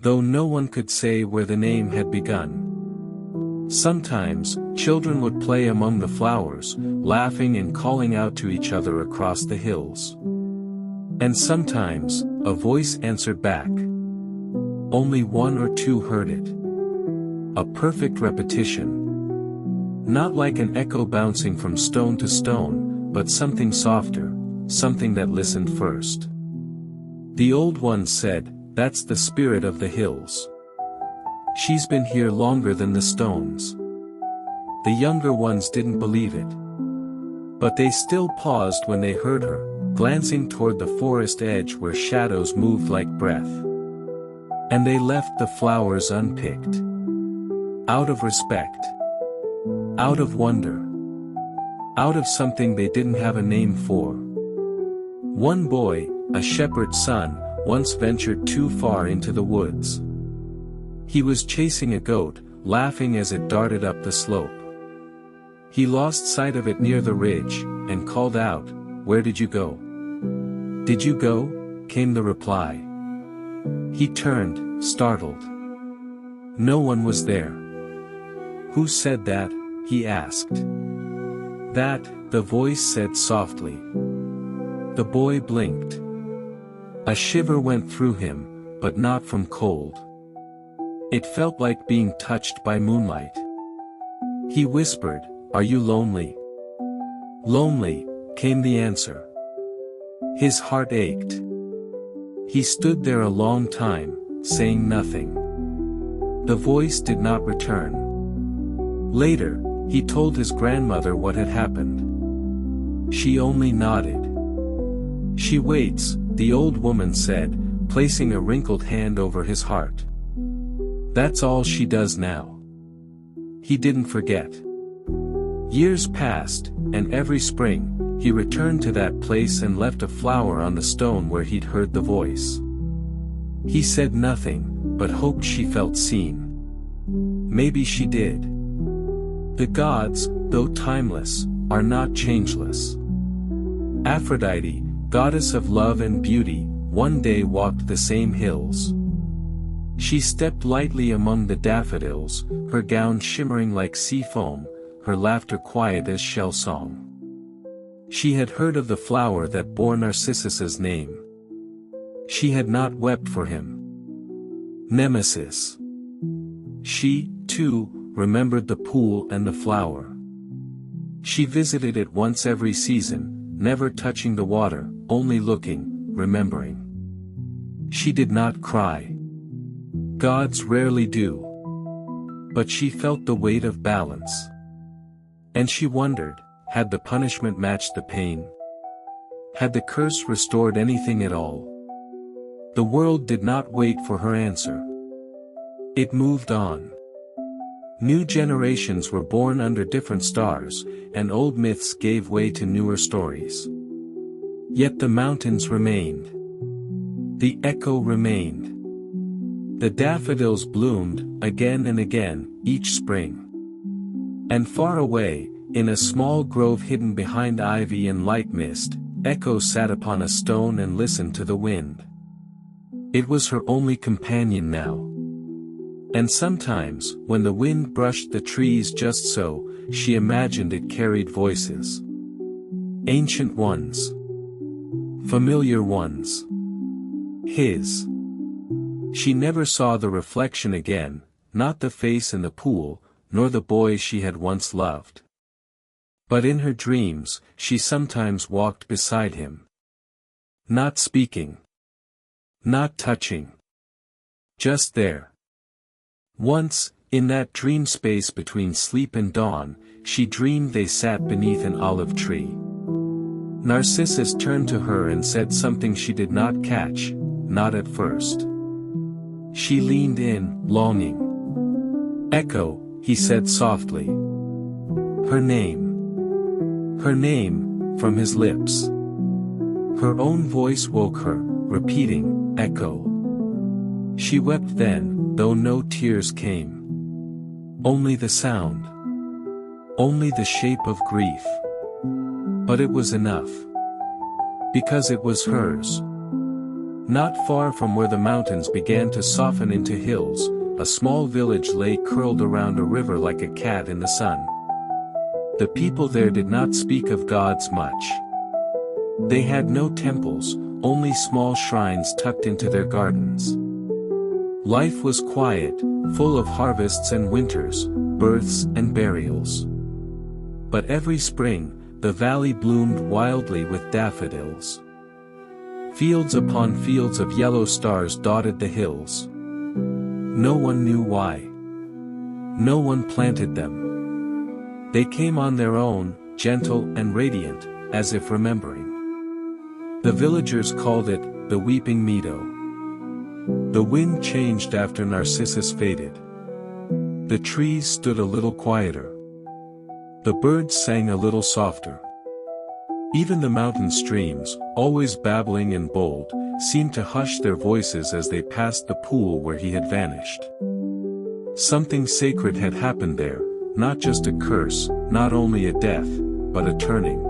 though no one could say where the name had begun. Sometimes, children would play among the flowers, laughing and calling out to each other across the hills. And sometimes, a voice answered back. Only one or two heard it. A perfect repetition. Not like an echo bouncing from stone to stone, but something softer, something that listened first. The old ones said, "That's the spirit of the hills. She's been here longer than the stones." The younger ones didn't believe it. But they still paused when they heard her, glancing toward the forest edge where shadows moved like breath. And they left the flowers unpicked. Out of respect. Out of wonder. Out of something they didn't have a name for. One boy, a shepherd's son, once ventured too far into the woods. He was chasing a goat, laughing as it darted up the slope. He lost sight of it near the ridge, and called out, "Where did you go?" "Did you go?" came the reply. He turned, startled. No one was there. "Who said that?" he asked. "That," the voice said softly. The boy blinked. A shiver went through him, but not from cold. It felt like being touched by moonlight. He whispered, "Are you lonely?" "Lonely," came the answer. His heart ached. He stood there a long time, saying nothing. The voice did not return. Later, he told his grandmother what had happened. She only nodded. "She waits," the old woman said, placing a wrinkled hand over his heart. "That's all she does now." He didn't forget. Years passed, and every spring, he returned to that place and left a flower on the stone where he'd heard the voice. He said nothing, but hoped she felt seen. Maybe she did. The gods, though timeless, are not changeless. Aphrodite, goddess of love and beauty, one day walked the same hills. She stepped lightly among the daffodils, her gown shimmering like sea foam, her laughter quiet as shell song. She had heard of the flower that bore Narcissus's name. She had not wept for him. Nemesis. She, too, remembered the pool and the flower. She visited it once every season, never touching the water, only looking, remembering. She did not cry. Gods rarely do. But she felt the weight of balance. And she wondered, had the punishment matched the pain? Had the curse restored anything at all? The world did not wait for her answer. It moved on. New generations were born under different stars, and old myths gave way to newer stories. Yet the mountains remained. The echo remained. The daffodils bloomed, again and again, each spring. And far away, in a small grove hidden behind ivy and light mist, Echo sat upon a stone and listened to the wind. It was her only companion now. And sometimes, when the wind brushed the trees just so, she imagined it carried voices. Ancient ones. Familiar ones. His. She never saw the reflection again, not the face in the pool, nor the boy she had once loved. But in her dreams, she sometimes walked beside him. Not speaking. Not touching. Just there. Once, in that dream space between sleep and dawn, she dreamed they sat beneath an olive tree. Narcissus turned to her and said something she did not catch, not at first. She leaned in, longing. Echo, he said softly. Her name. Her name, from his lips. Her own voice woke her, repeating, Echo. She wept then, though no tears came. Only the sound. Only the shape of grief. But it was enough. Because it was hers. Not far from where the mountains began to soften into hills, a small village lay curled around a river like a cat in the sun. The people there did not speak of gods much. They had no temples, only small shrines tucked into their gardens. Life was quiet, full of harvests and winters, births and burials. But every spring, the valley bloomed wildly with daffodils. Fields upon fields of yellow stars dotted the hills. No one knew why. No one planted them. They came on their own, gentle and radiant, as if remembering. The villagers called it the Weeping Meadow. The wind changed after Narcissus faded. The trees stood a little quieter. The birds sang a little softer. Even the mountain streams, always babbling and bold, seemed to hush their voices as they passed the pool where he had vanished. Something sacred had happened there, not just a curse, not only a death, but a turning.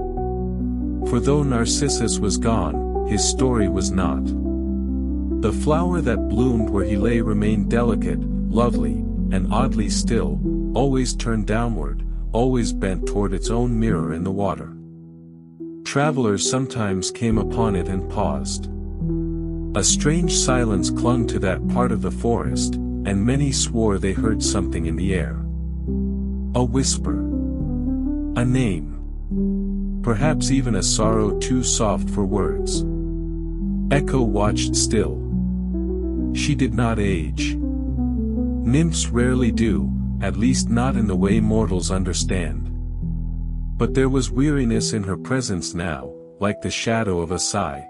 For though Narcissus was gone, his story was not. The flower that bloomed where he lay remained delicate, lovely, and oddly still, always turned downward, always bent toward its own mirror in the water. Travelers sometimes came upon it and paused. A strange silence clung to that part of the forest, and many swore they heard something in the air. A whisper. A name. Perhaps even a sorrow too soft for words. Echo watched still. She did not age. Nymphs rarely do, at least not in the way mortals understand. But there was weariness in her presence now, like the shadow of a sigh.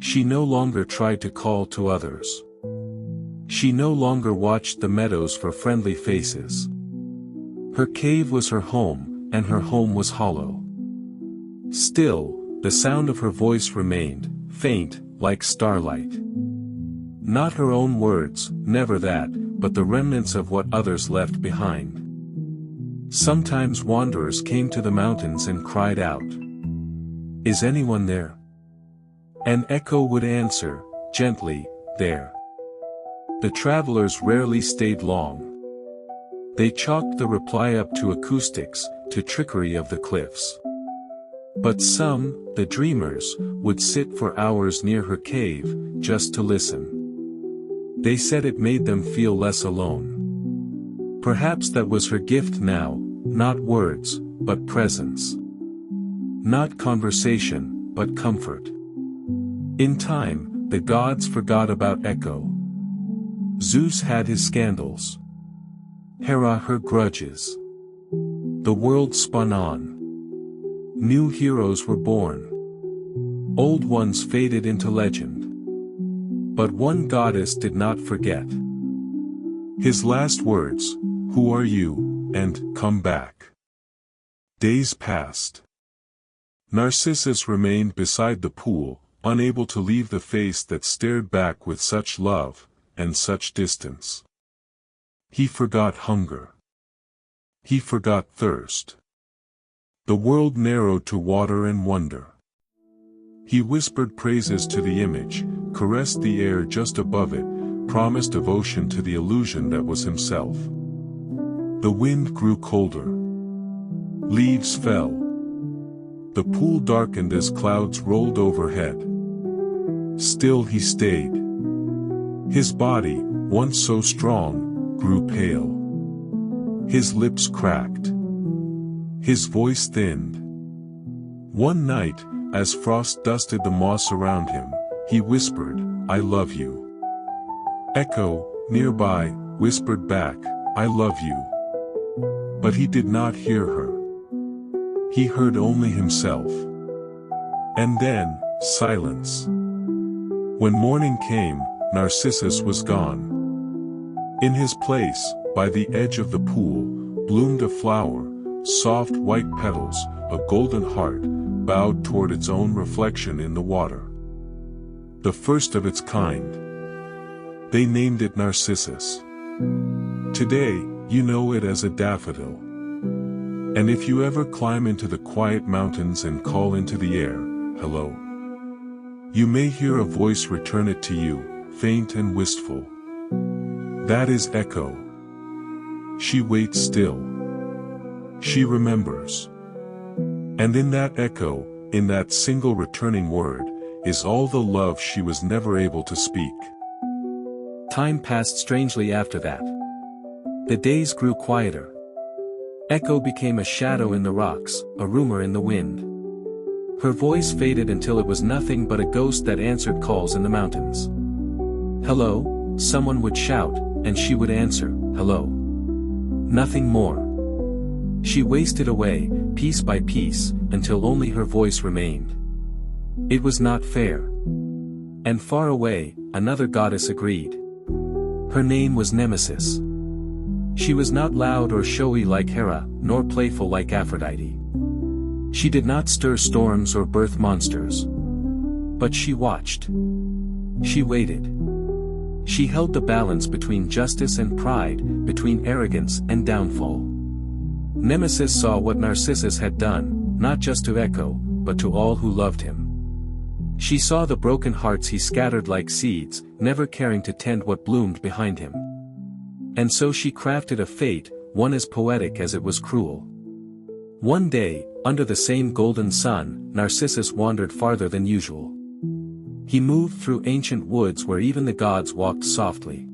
She no longer tried to call to others. She no longer watched the meadows for friendly faces. Her cave was her home, and her home was hollow. Still, the sound of her voice remained, faint, like starlight. Not her own words, never that, but the remnants of what others left behind. Sometimes wanderers came to the mountains and cried out, "Is anyone there?" An echo would answer, gently, "There." The travelers rarely stayed long. They chalked the reply up to acoustics, to trickery of the cliffs. But some, the dreamers, would sit for hours near her cave, just to listen. They said it made them feel less alone. Perhaps that was her gift now, not words, but presence. Not conversation, but comfort. In time, the gods forgot about Echo. Zeus had his scandals. Hera her grudges. The world spun on. New heroes were born. Old ones faded into legend. But one goddess did not forget. His last words, "Who are you?" and "Come back." Days passed. Narcissus remained beside the pool, unable to leave the face that stared back with such love, and such distance. He forgot hunger. He forgot thirst. The world narrowed to water and wonder. He whispered praises to the image, caressed the air just above it, promised devotion to the illusion that was himself. The wind grew colder. Leaves fell. The pool darkened as clouds rolled overhead. Still he stayed. His body, once so strong, grew pale. His lips cracked. His voice thinned. One night, as frost dusted the moss around him, he whispered, "I love you." Echo, nearby, whispered back, "I love you." But he did not hear her. He heard only himself. And then, silence. When morning came, Narcissus was gone. In his place, by the edge of the pool, bloomed a flower, soft white petals, a golden heart, bowed toward its own reflection in the water. The first of its kind. They named it Narcissus. Today, you know it as a daffodil. And if you ever climb into the quiet mountains and call into the air, hello, You may hear a voice return it to you, faint and wistful. That is echo. She waits still. She remembers. And in that echo, in that single returning word, is all the love she was never able to speak. Time passed strangely after that. The days grew quieter. Echo became a shadow in the rocks, a rumor in the wind. Her voice faded until it was nothing but a ghost that answered calls in the mountains. Hello, someone would shout, and she would answer, hello. Nothing more. She wasted away, piece by piece, until only her voice remained. It was not fair. And far away, another goddess agreed. Her name was Nemesis. She was not loud or showy like Hera, nor playful like Aphrodite. She did not stir storms or birth monsters. But she watched. She waited. She held the balance between justice and pride, between arrogance and downfall. Nemesis saw what Narcissus had done, not just to Echo, but to all who loved him. She saw the broken hearts he scattered like seeds, never caring to tend what bloomed behind him. And so she crafted a fate, one as poetic as it was cruel. One day, under the same golden sun, Narcissus wandered farther than usual. He moved through ancient woods where even the gods walked softly.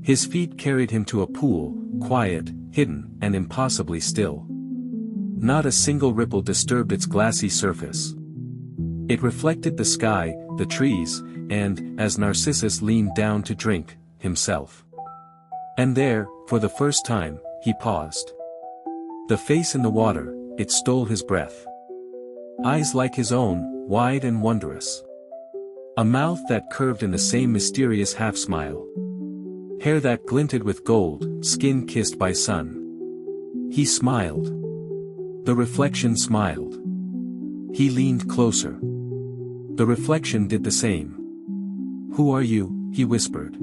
His feet carried him to a pool, quiet, hidden, and impossibly still. Not a single ripple disturbed its glassy surface. It reflected the sky, the trees, and, as Narcissus leaned down to drink, himself. And there, for the first time, he paused. The face in the water, it stole his breath. Eyes like his own, wide and wondrous. A mouth that curved in the same mysterious half-smile. Hair that glinted with gold, skin kissed by sun. He smiled. The reflection smiled. He leaned closer. The reflection did the same. Who are you? He whispered.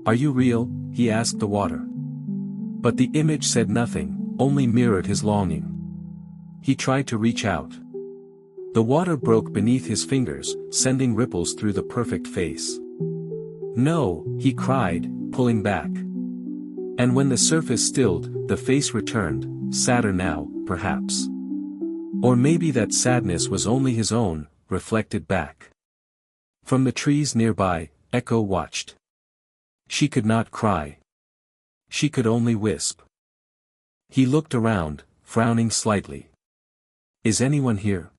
Are you real? He asked the water. But the image said nothing, only mirrored his longing. He tried to reach out. The water broke beneath his fingers, sending ripples through the perfect face. No, he cried, pulling back. And when the surface stilled, the face returned, sadder now, perhaps. Or maybe that sadness was only his own, reflected back. From the trees nearby, Echo watched. She could not cry. She could only wisp. He looked around, frowning slightly. Is anyone here?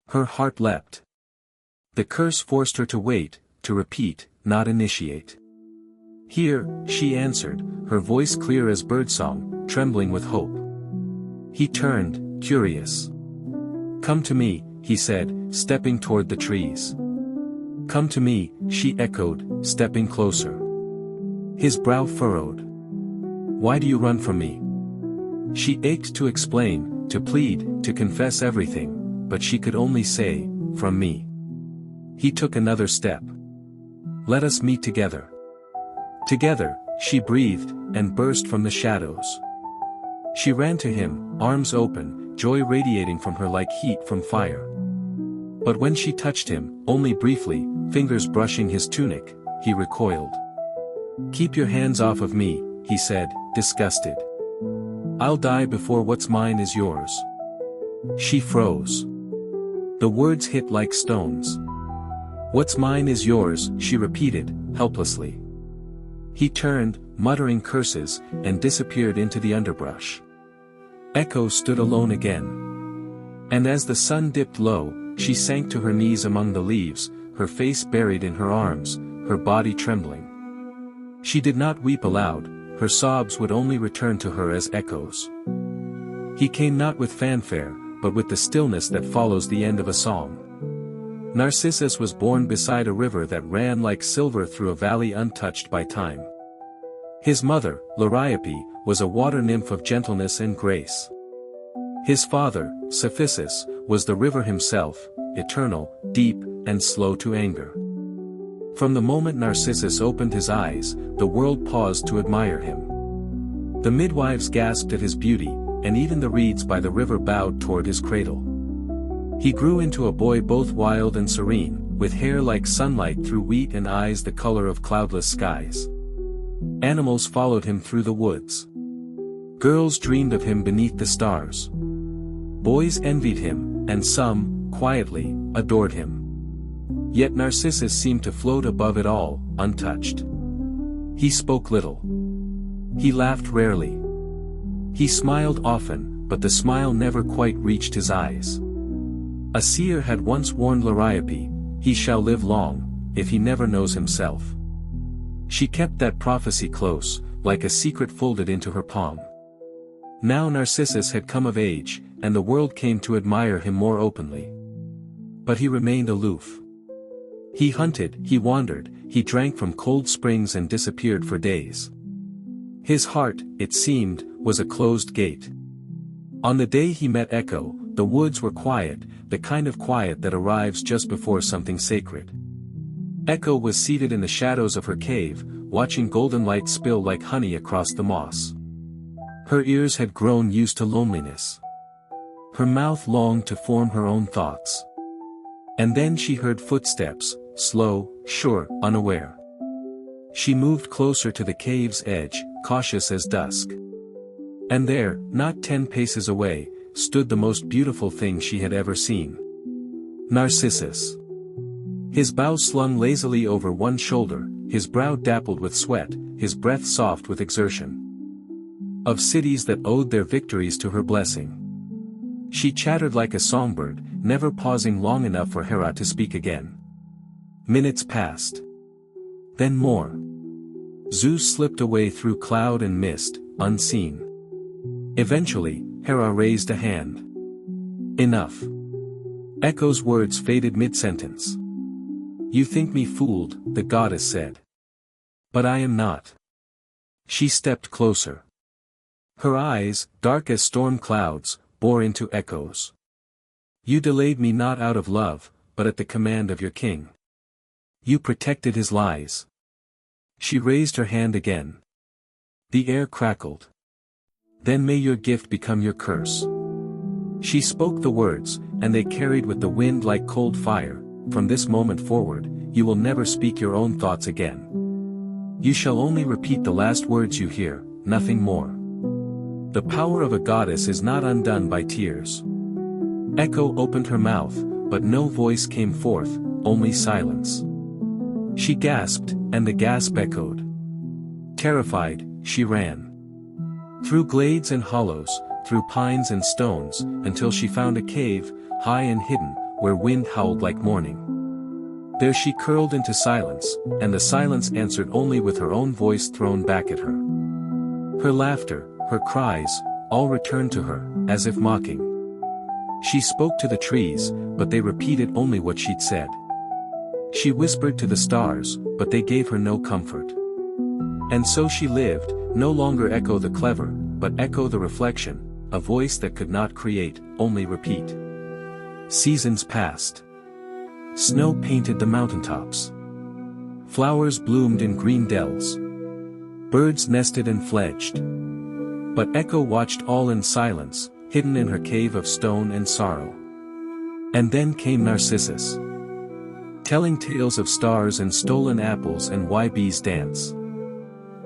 Her heart leapt. The curse forced her to wait, to repeat, not initiate. Here, she answered, her voice clear as birdsong, trembling with hope. He turned, curious. Come to me, he said, stepping toward the trees. Come to me, she echoed, stepping closer. His brow furrowed. Why do you run from me? She ached to explain, to plead, to confess everything, but she could only say, from me. He took another step. Let us meet together. Together, she breathed, and burst from the shadows. She ran to him, arms open, joy radiating from her like heat from fire. But when she touched him, only briefly, fingers brushing his tunic, he recoiled. Keep your hands off of me, he said, disgusted. I'll die before what's mine is yours. She froze. The words hit like stones. What's mine is yours, she repeated, helplessly. He turned, muttering curses, and disappeared into the underbrush. Echo stood alone again. And as the sun dipped low, she sank to her knees among the leaves, her face buried in her arms, her body trembling. She did not weep aloud, her sobs would only return to her as echoes. He came not with fanfare, but with the stillness that follows the end of a song. Narcissus was born beside a river that ran like silver through a valley untouched by time. His mother, Liriope, was a water nymph of gentleness and grace. His father, Cephissus, was the river himself, eternal, deep, and slow to anger. From the moment Narcissus opened his eyes, the world paused to admire him. The midwives gasped at his beauty, and even the reeds by the river bowed toward his cradle. He grew into a boy both wild and serene, with hair like sunlight through wheat and eyes the color of cloudless skies. Animals followed him through the woods. Girls dreamed of him beneath the stars. Boys envied him, and some, quietly, adored him. Yet Narcissus seemed to float above it all, untouched. He spoke little. He laughed rarely. He smiled often, but the smile never quite reached his eyes. A seer had once warned Liriope, "He shall live long, if he never knows himself." She kept that prophecy close, like a secret folded into her palm. Now Narcissus had come of age, and the world came to admire him more openly. But he remained aloof. He hunted, he wandered, he drank from cold springs and disappeared for days. His heart, it seemed, was a closed gate. On the day he met Echo, the woods were quiet, the kind of quiet that arrives just before something sacred. Echo was seated in the shadows of her cave, watching golden light spill like honey across the moss. Her ears had grown used to loneliness. Her mouth longed to form her own thoughts. And then she heard footsteps, slow, sure, unaware. She moved closer to the cave's edge, cautious as dusk. And there, not 10 paces away, stood the most beautiful thing she had ever seen. Narcissus. His bow slung lazily over one shoulder, his brow dappled with sweat, his breath soft with exertion. Of cities that owed their victories to her blessing. She chattered like a songbird, never pausing long enough for Hera to speak again. Minutes passed. Then more. Zeus slipped away through cloud and mist, unseen. Eventually, Hera raised a hand. Enough. Echo's words faded mid-sentence. "You think me fooled," the goddess said. "But I am not." She stepped closer. Her eyes, dark as storm clouds, bore into Echo's. "You delayed me not out of love, but at the command of your king. You protected his lies." She raised her hand again. The air crackled. "Then may your gift become your curse." She spoke the words, and they carried with the wind like cold fire. "From this moment forward, you will never speak your own thoughts again. You shall only repeat the last words you hear, nothing more." The power of a goddess is not undone by tears. Echo opened her mouth, but no voice came forth, only silence. She gasped, and the gasp echoed. Terrified, she ran. Through glades and hollows, through pines and stones, until she found a cave, high and hidden, where wind howled like morning. There she curled into silence, and the silence answered only with her own voice thrown back at her. Her laughter, her cries, all returned to her, as if mocking. She spoke to the trees, but they repeated only what she'd said. She whispered to the stars, but they gave her no comfort. And so she lived, no longer Echo the clever, but Echo the reflection, a voice that could not create, only repeat. Seasons passed. Snow painted the mountaintops. Flowers bloomed in green dells. Birds nested and fledged. But Echo watched all in silence, hidden in her cave of stone and sorrow. And then came Narcissus, telling tales of stars and stolen apples and why bees dance.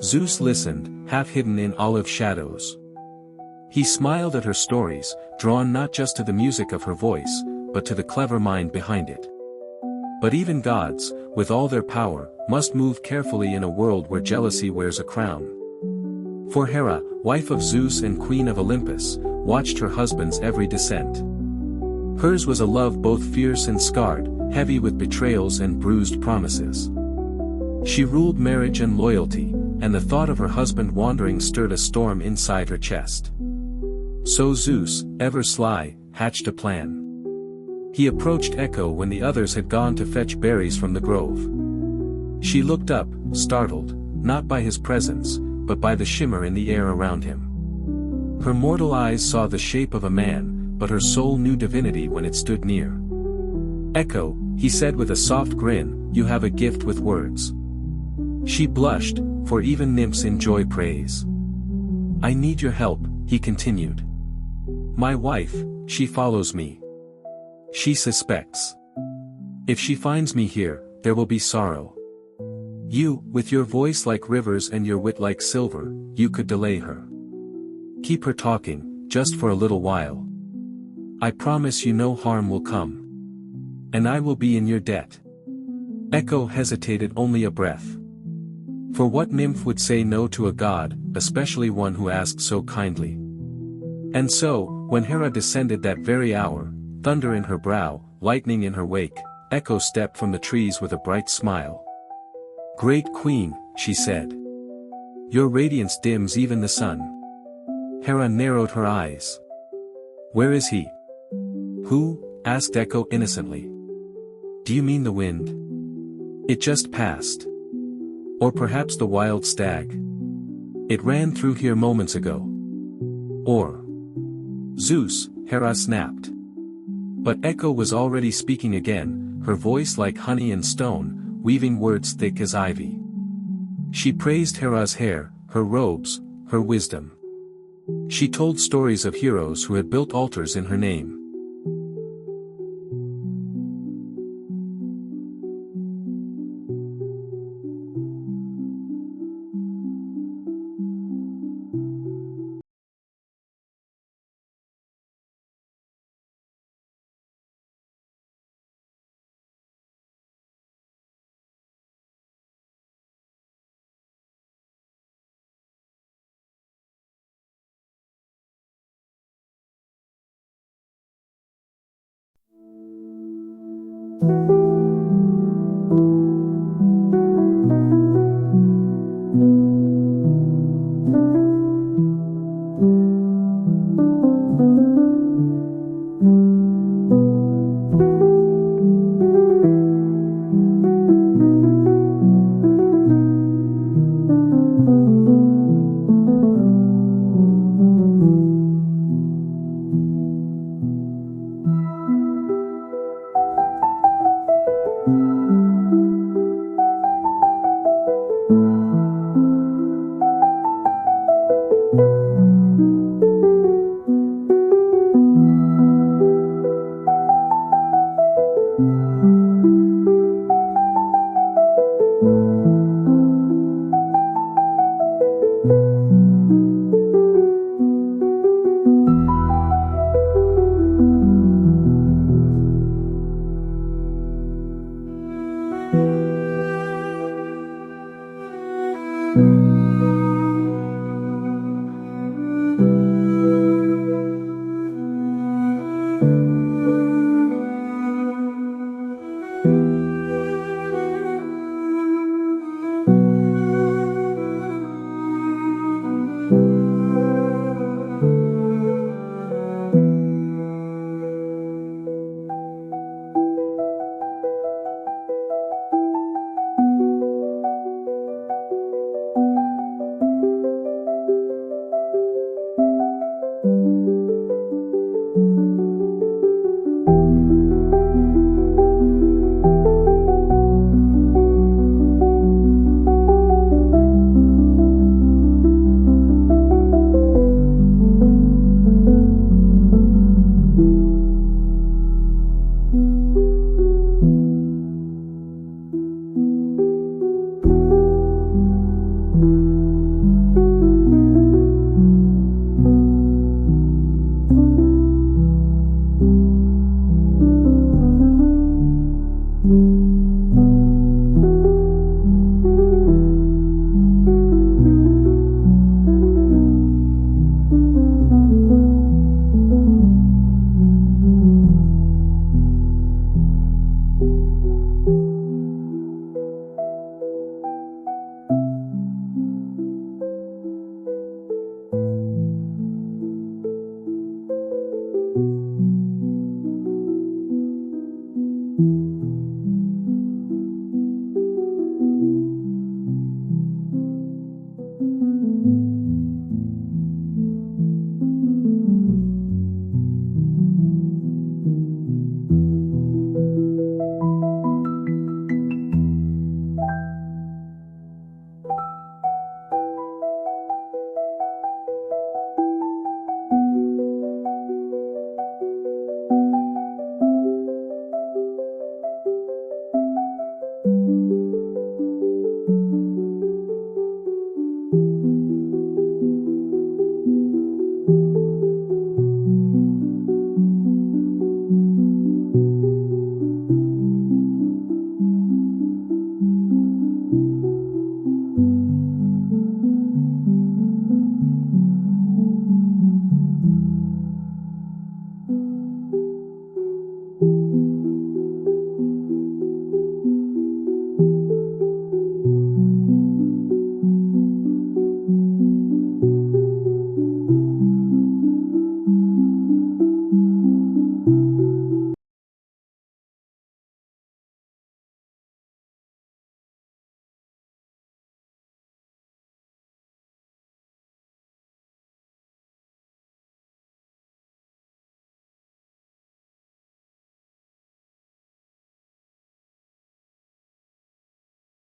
Zeus listened, half hidden in olive shadows. He smiled at her stories, drawn not just to the music of her voice, but to the clever mind behind it. But even gods, with all their power, must move carefully in a world where jealousy wears a crown. For Hera, wife of Zeus and queen of Olympus, watched her husband's every descent. Hers was a love both fierce and scarred, heavy with betrayals and bruised promises. She ruled marriage and loyalty, and the thought of her husband wandering stirred a storm inside her chest. So Zeus, ever sly, hatched a plan. He approached Echo when the others had gone to fetch berries from the grove. She looked up, startled, not by his presence, but by the shimmer in the air around him. Her mortal eyes saw the shape of a man, but her soul knew divinity when it stood near. Echo, he said with a soft grin, you have a gift with words. She blushed, for even nymphs enjoy praise. I need your help, he continued. My wife, she follows me. She suspects. If she finds me here, there will be sorrow. You, with your voice like rivers and your wit like silver, you could delay her. Keep her talking, just for a little while. I promise you no harm will come. And I will be in your debt. Echo hesitated only a breath. For what nymph would say no to a god, especially one who asked so kindly? And so, when Hera descended that very hour, thunder in her brow, lightning in her wake, Echo stepped from the trees with a bright smile. Great Queen, she said. Your radiance dims even the sun. Hera narrowed her eyes. Where is he? Who? Asked Echo innocently. Do you mean the wind? It just passed. Or perhaps the wild stag. It ran through here moments ago. Or Zeus, Hera snapped. But Echo was already speaking again, her voice like honey and stone, weaving words thick as ivy. She praised Hera's hair, her robes, her wisdom. She told stories of heroes who had built altars in her name.